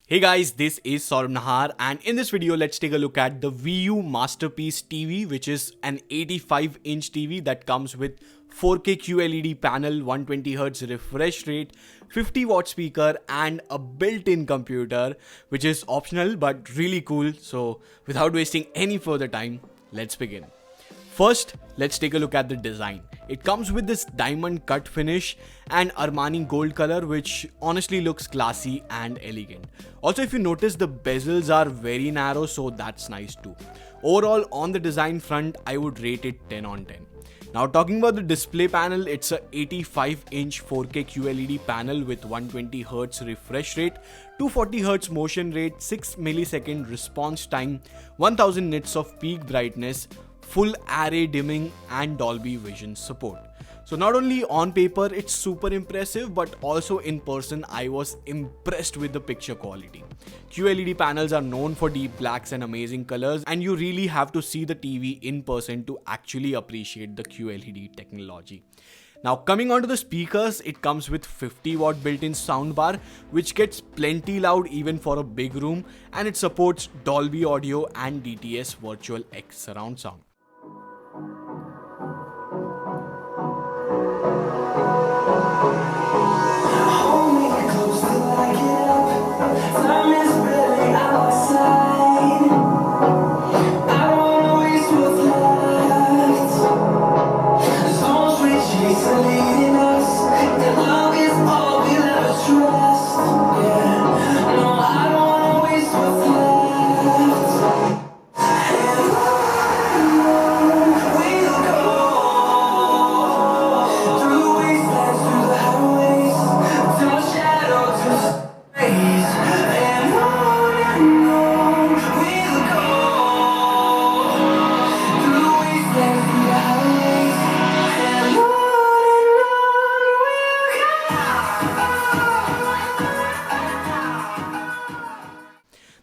Hey guys, this is Saurabh Nahar, and in this video let's take a look at the VU Masterpiece TV, which is an 85-inch TV that comes with 4K QLED panel, 120Hz refresh rate, 50-watt speaker and a built-in computer, which is optional but really cool. So without wasting any further time, let's begin. First, let's take a look at the design. It comes with this diamond cut finish and Armani gold color, which honestly looks classy and elegant. Also, if you notice, the bezels are very narrow, so that's nice too. Overall, on the design front, I would rate it 10 on 10. Now, talking about the display panel, it's a 85-inch 4K QLED panel with 120Hz refresh rate, 240Hz motion rate, 6 millisecond response time, 1000 nits of peak brightness, full array dimming and Dolby Vision support. So not only on paper it's super impressive, but also in person I was impressed with the picture quality. QLED panels are known for deep blacks and amazing colors, and you really have to see the TV in person to actually appreciate the QLED technology. Now coming on to the speakers, it comes with 50-watt built-in soundbar, which gets plenty loud even for a big room, and it supports Dolby audio and DTS Virtual X surround sound.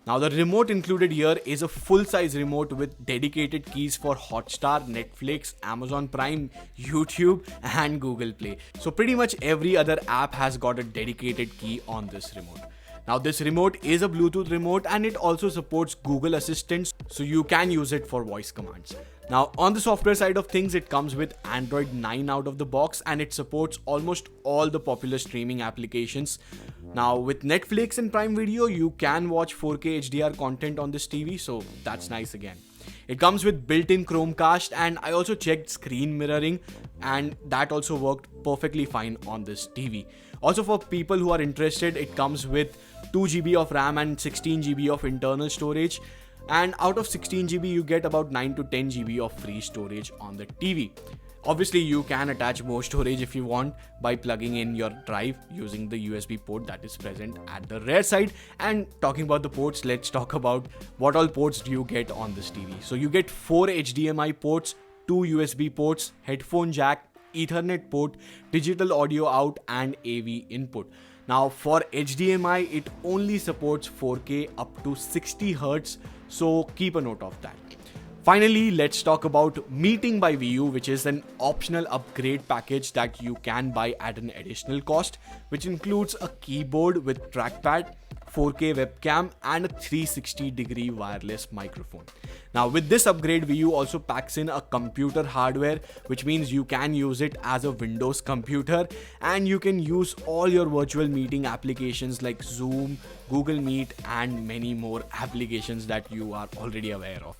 Now the remote included here is a full-size remote with dedicated keys for Hotstar, Netflix, Amazon Prime, YouTube and Google Play. So pretty much every other app has got a dedicated key on this remote. Now this remote is a Bluetooth remote and it also supports Google Assistant, so you can use it for voice commands. Now on the software side of things, it comes with Android 9 out of the box and it supports almost all the popular streaming applications. Now with Netflix and Prime Video, you can watch 4K HDR content on this TV, so that's nice again. It comes with built-in Chromecast, and I also checked screen mirroring and that also worked perfectly fine on this TV. Also, for people who are interested, it comes with 2GB of RAM and 16GB of internal storage, and out of 16GB you get about 9 to 10GB of free storage on the TV. Obviously, you can attach more storage if you want by plugging in your drive using the USB port that is present at the rear side. And talking about the ports, let's talk about what all ports do you get on this TV. So you get 4 HDMI ports, 2 USB ports, headphone jack, Ethernet port, digital audio out and AV input. Now for HDMI, it only supports 4K up to 60Hz, so keep a note of that. Finally, let's talk about Meeting by VU, which is an optional upgrade package that you can buy at an additional cost, which includes a keyboard with trackpad, 4K webcam and a 360-degree wireless microphone. Now with this upgrade, VU also packs in a computer hardware, which means you can use it as a Windows computer and you can use all your virtual meeting applications like Zoom, Google Meet and many more applications that you are already aware of.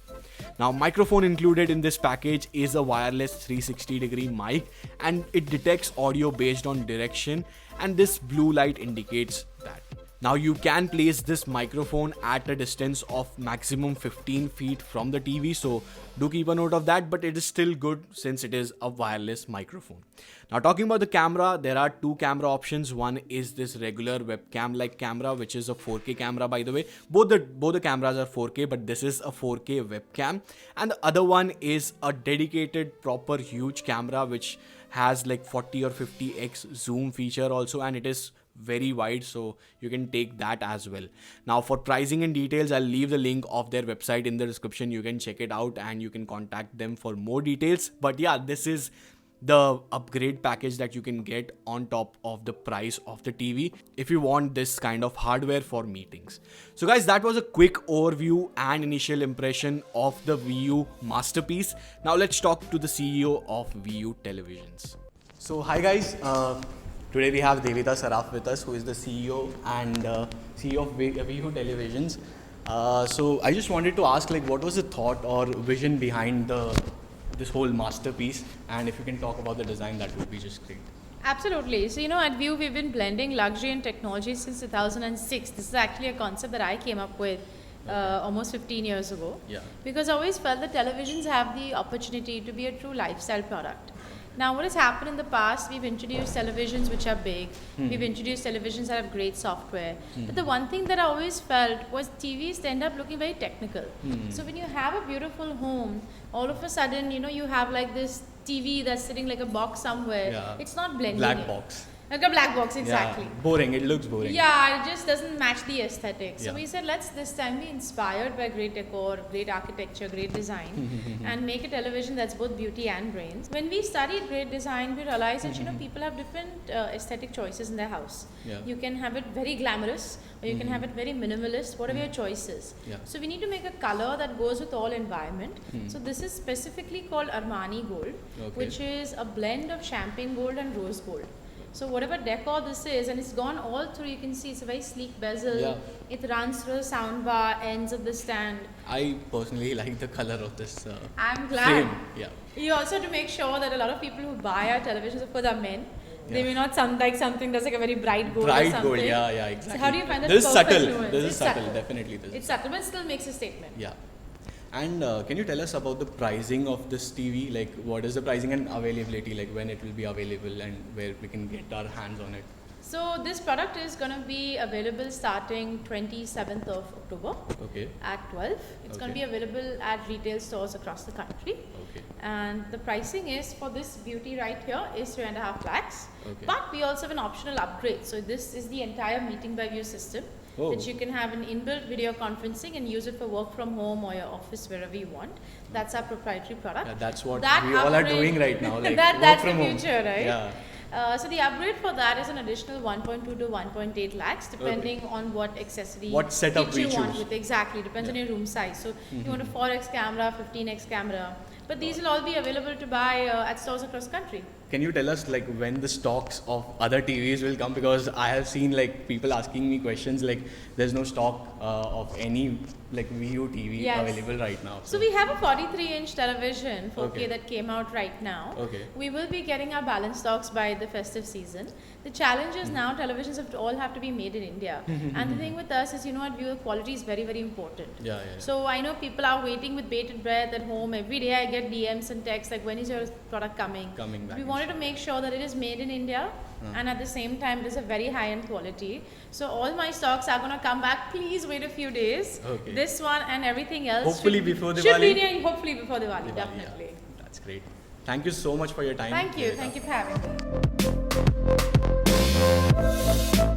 Now microphone included in this package is a wireless 360-degree mic, and it detects audio based on direction, and this blue light indicates that. Now you can place this microphone at a distance of maximum 15 feet from the TV, so do keep a note of that, but it is still good since it is a wireless microphone. Now talking about the camera, there are two camera options. One is this regular webcam like camera, which is a 4K camera by the way. Both the cameras are 4K, but this is a 4K webcam. And the other one is a dedicated proper huge camera which has like 40 or 50x zoom feature also, and it is very wide, so you can take that as well. Now for pricing and details, I'll leave the link of their website in the description. You can check it out and you can contact them for more details. But yeah, this is the upgrade package that you can get on top of the price of the TV if you want this kind of hardware for meetings. So guys, that was a quick overview and initial impression of the VU masterpiece. Now let's talk to the CEO of VU Televisions. So hi guys, today we have Devita Saraf with us, who is the CEO and CEO of VU Televisions. So I just wanted to ask, like, what was the thought or vision behind this whole masterpiece, and if you can talk about the design, that would be just great. Absolutely. So, at VU, we've been blending luxury and technology since 2006. This is actually a concept that I came up with almost 15 years ago. Yeah. Because I always felt that televisions have the opportunity to be a true lifestyle product. Now, what has happened in the past, we've introduced televisions which are big, we've introduced televisions that have great software, but the one thing that I always felt was TVs end up looking very technical. So when you have a beautiful home, all of a sudden, you have like this TV that's sitting like a box somewhere, it's not blending. Black box. Like a black box, exactly. Yeah, boring, it looks boring. Yeah, it just doesn't match the aesthetic. So Yeah. we said, let's this time be inspired by great decor, great architecture, great design, and make a television that's both beauty and brains. When we studied great design, we realized that people have different aesthetic choices in their house. Yeah. You can have it very glamorous, or you can have it very minimalist, whatever your choice is. Yeah. So we need to make a color that goes with all environment. So this is specifically called Armani Gold, which is a blend of champagne gold and rose gold. So whatever decor this is, and it's gone all through, you can see it's a very sleek bezel. Yeah. It runs through the soundbar, ends of the stand. I personally like the color of this I'm glad. frame. Yeah. You also have to make sure that a lot of people who buy our televisions, of course, are men. They Yeah. may not sound like something that's like a very bright gold or Bright something. gold, yeah, exactly. So how do you find that This is perfect subtle. nuance? This is It's subtle, definitely. It's subtle, but still makes a statement. Yeah. And can you tell us about the pricing of this TV? Like, what is the pricing and availability? Like, when it will be available and where we can get our hands on it? So this product is going to be available starting 27th of October Okay. at 12. It's going to be available at retail stores across the country. Okay. And the pricing is for this beauty right here is 3.5 lakhs. Okay. But we also have an optional upgrade. So this is the entire Meeting by View system. Oh. That you can have an inbuilt video conferencing and use it for work from home or your office, wherever you want. That's our proprietary product. Yeah, that's what That we all are upgrade- doing right now. Like, that's work the from home. future, right? Yeah. So the upgrade for that is an additional 1.2 to 1.8 lakhs, depending on what accessory What setup kit we you want choose. with. Exactly, depends on your room size. So you want a 4x camera, 15x camera. But these will all be available to buy at stores across the country. Can you tell us like when the stocks of other TVs will come? Because I have seen like people asking me questions like there's no stock of any like VU TV Yes. available right now. So we have a 43-inch television 4K Okay. that came out right now. Okay. We will be getting our balance stocks by the festive season. The challenge is now televisions all have to be made in India. And the thing with us is, at viewer quality is very, very important. Yeah. So I know people are waiting with bated breath at home. Every day I get DMs and texts like, when is your product coming? Coming back We in wanted to make sure that it is made in India and at the same time it is a very high-end quality. So all my stocks are going to come back. Please wait a few days. Okay. This one and everything else Hopefully should before should be Diwali. near, hopefully before Diwali, Diwali, definitely. yeah. That's great. Thank you so much for your time. Thank you. Devita. Thank you for having me.